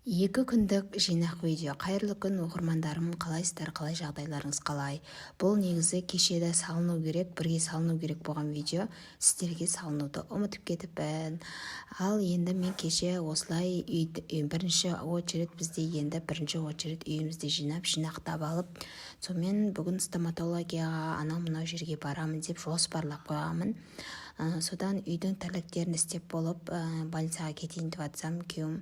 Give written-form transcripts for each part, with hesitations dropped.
Екі күндік жинақ видео. Қайырлы күн оқырмандарым, қалайсыздар, қалай жағдайларыңыз қалай? Бұл негізі кешеде салыну керек, бірге салыну керек болған видео. Сіздерге салынуды ұмытып кетіппін. Ал енді мен кеше осылай бірінші очередь бізде енді бірінші очередь үйімізде жинақтап алып, сонымен бүгін стоматологияға анау мынау жерге барамын деп жоспарлап қойғанмын. Содан үйдің тірліктерін істеп болып, больницаға кетейін деп жатсам, күйеуім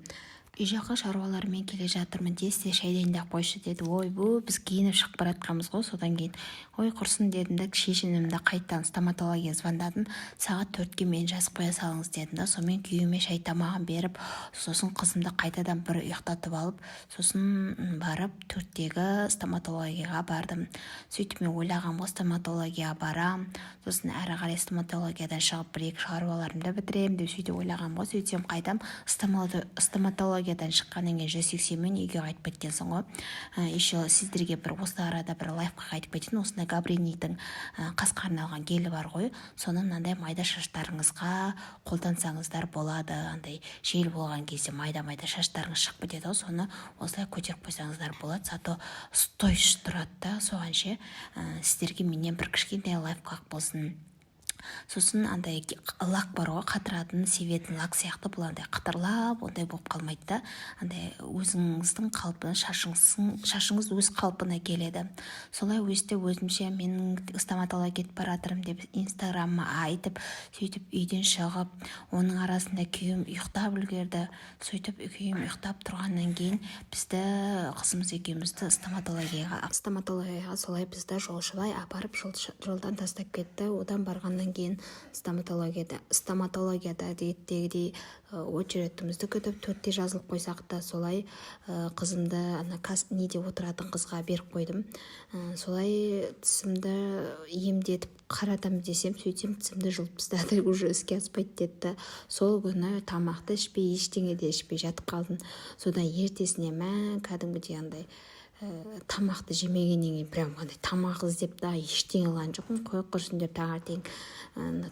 үй жаққа шаруалармен келе жатырмын десе шай дайындап қойшы деді. Біз киініп шығып баратқанбыз ғой. Содан кейін құрсын дедім да шешінімді қайттан стоматология звондадым. Сағат 4-ке мені жазып қоя салыңыз дедім да, сонымен күйеуіме шай тамағын беріп, сосын қызымды қайтадан бір ұйықтатып алып, сосын барып 4-тегі стоматологияға бардым. Сөйтіп мен ойлағам, стоматологияға барам, сосын әрі қарай стоматологиядан шығып бір-екі шаруаларымды бітірем деп сөйтіп ойлағам ғой. Сөйтсем қайдам стоматологиядан шыққаннан кейін 180 мен үйге қайтып кеткенсің ғой. Еще сіздерге бір осы арада бір лайфқа қайтып кетейін. Осындай Габренидің қасқарына алған гелі бар ғой. Соны мынандай майда шаштарыңызға қолдансаңыздар болады. Андай жел болған кезде майда шаштарыңыз шығып кетеді ғой. Соны осылай көтеріп қойсаңыздар болады. Зато стойш тұрады да, соған ше. Сіздерге менен бір кішкентай лайфхак болсын. Сосын андай лак бар ғой, қатыратын севетін лак сияқты, бұл андай қатырлап ондай болып қалмайды да, андай өзіңіздің қалпына, шашыңыз өз қалпына келеді. Солай өстіп өзімше менің стоматологқа кетіп баратырмын деп инстаграмыма айтып, сөйтіп үйден шығып, оның арасында күйеуім ұйықтап үлгерді. Сөйтіп күйеуім ұйықтап тұрғаннан кейін бізді қызымыз екеумізді стоматологияға солай бізді жолшылай апарып жолдан тастап кетті. Одан барғаннан кейін стоматологияда әдеттегідей очередімізді күтіп 4-те жазылып қойсақ та, солай қызымды неде отыратын қызға беріп қойдым. Солай тісімді емдетіп қаратам десем, сөйтсем тісімді жұлып тастады, уже іске аспайды деді. Сол күні тамақты ішпей, ештеңе де ішпей жатып қалдым. Содан ертесіне кәдімгідей андай тамақты жемегеннен кейін прям тамақ іздеп та ештеңе алған жоқпын. Қой құрсын деп таңертең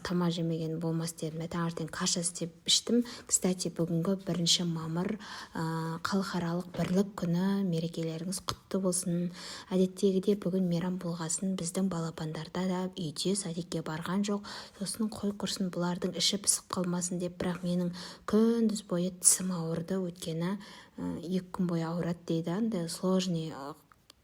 тамақ жемеген болмас дедім. Таңертең каша істеп іштім. Кстати, бүгінгі 1 мамыр халықаралық бірлік күні, мерекелеріңіз құтты болсын. Әдеттегідей бүгін мейрам болғасын, біздің балапандарда да үйде садикке барған жоқ. Сосын қой құрсын бұлардың іші пысып қалмасын деп, бірақ менің күндіз бойы тісім ауырды. Өйткені 2 күн бойы ауырады дейді, андай сложный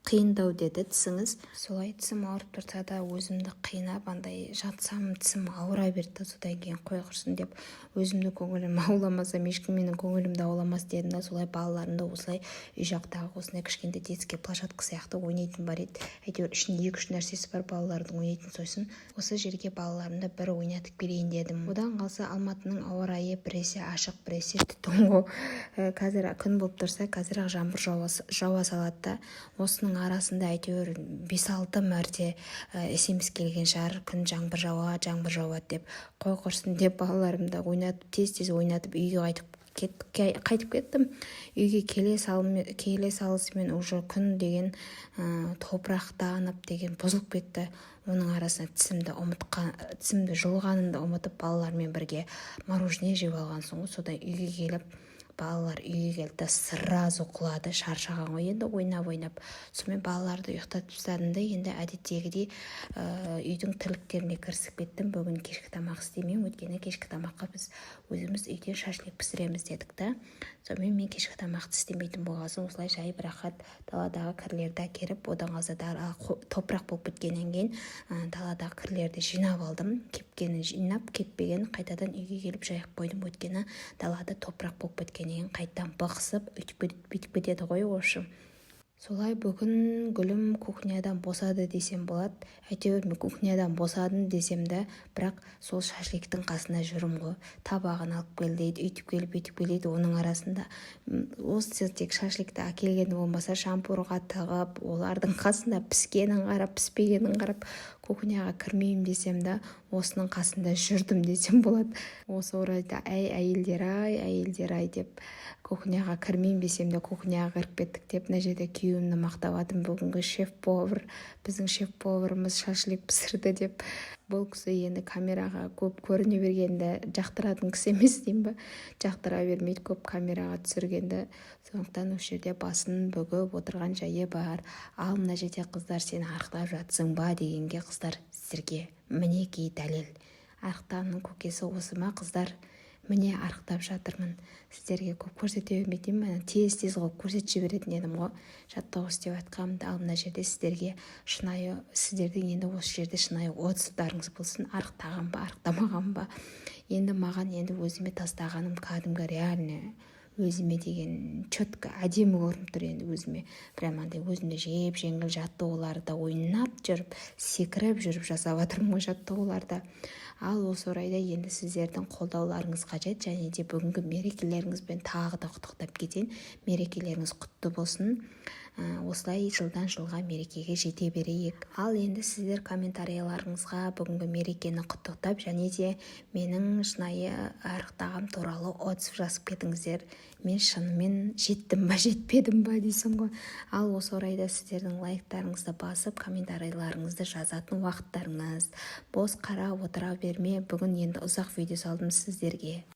қиындау деді тісіңіз. Солай тісім ауырып тұрса да өзімді қинап, андай жатсам тісім ауыра берді. Содан кейін қой құрсын деп өзімді көңілім ауламасам, ешкім менің көңілімді ауламас дедім да, солай балаларымды осылай үй жақтағы осындай кішкентай детский площадка сияқты ойнайтын бар еді. Әйтеуір ішінде 2-3 нәрсесі бар балалардың ойнайтын. Сосын осы жерге балаларымды бір ойнатып берейін дедім. Одан қалса Алматының ауа райы біресе ашық, біресе түтін ғой. Қазір күн болып тұрса, қазір жаңбыр жауа салады да, осының арасында әйтеуір 5-6 мәрте есеміз келген шығар, күн жаңбыр жауады деп. Қой құрсын деп балаларымды ойнатып, тез ойнатып үйге қайтып кеттім. Үйге келе салысымен уже күн деген топырақтанып деген бұзылып кетті. Оның арасында тісімді жұлғанымды ұмытып балалармен бірге мороженое жеп алған соң, содан үйге келіп, балалар үйге келді, сразу құлады, шаршаған ғой енді ойнап. Сонымен балаларды ұйықтатып тастадым да, енді әдеттегідей үйдің тірліктеріне кірісіп кеттім. Бүгін кешкі тамақ істемеймін, өйткені кешкі тамаққа біз өзіміз үйде шашлик пісіреміз дедік та. Сонымен мен кешкі тамақты істемейтін болғасын, осылай жай бірақат даладағы кірлерді әкеліп, одан қалса топырақ болып біткеннен кейін даладағы кірлерді жинап алдым. Кепкені жинап, кеппеген қайтадан үйге келіп жайып қойдым. Өйткені далада топырақ болып біткеннен қайттан бықсып, үйтіп кетеді ғой общем. Солай бүгін гүлім кухнядан босады десем болады. Әйтеуір мен кухнядан босадым десем де, бірақ сол шашликтің қасында жүрім ғой. Табағын алып кел дейді, үйтіп келеді. Оның арасында осы тек шашликті әкелгені болмаса, шампурға тығып, олардың қасында піскенін қарап, піспегенін қарап, кухняға кірмеймін десем де, осының қасында жүрдім десем болады. Осы орайда әйелдер ай деп кухняға кірмеймін десем де, кухняға кіріп кеттік деп, мына жерде күйеуімді мақтап жатырмын. Бүгінгі шеф-повар, біздің шеф-поварымыз шашлик пісірді деп. бұл кісі енді камераға көп көріне бергенді жақтыратын кісі емес деймін ба, жақтыра бермейді көп камераға түсіргенді. Сондықтан осы жерде басын бүгіп отырған жайы бар. Ал мына жерде қыздар сен арықтап жатсың ба дегенге, қыздар сіздерге мінекей дәлел. Арықтағанның көкесі осы ма қыздар? Міне арықтап жатырмын. Сіздерге көп көрсете бермеймін, мен тез қылып көрсетіп жіберетін едім ғой, жаттығу істеп жатқанымда. Ал мына жерде сіздерге шынайы, сіздердің енді осы жерде шынайы отзывдарыңыз болсын, арықтаған ба, арықтамаған ба. Енді маған енді өзіме тастағаным кәдімгі реально өзіме деген четко әдемі көрініп тұр. Енді өзіме прям андай өзімде жеңіл жаттығуларды ойнап жүріп, секіріп жүріп жасап жатырмын ғой жаттығуларды. Ал осы орайда енді сіздердің қолдауларыңыз қажет, және де бүгінгі мерекелеріңізбен тағы да құттықтап кетейін. Мерекелеріңіз құтты болсын. Осылай жылдан жылға мерекеге жете берейік. Ал енді сіздер комментарийларыңызға бүгінгі мерекені құттықтап, және де менің шынайы арықтағым туралы отзыв жазып кетіңіздер. Мен шынымен жеттім ба, жетпедім ба дейсің ғой. Ал осы орайда сіздердің лайктарыңызды басып, комментарийларыңызды жазатын уақыттарыңыз. Бос қарап отыра берме. Бүгін енді ұзақ видео салдым сіздерге.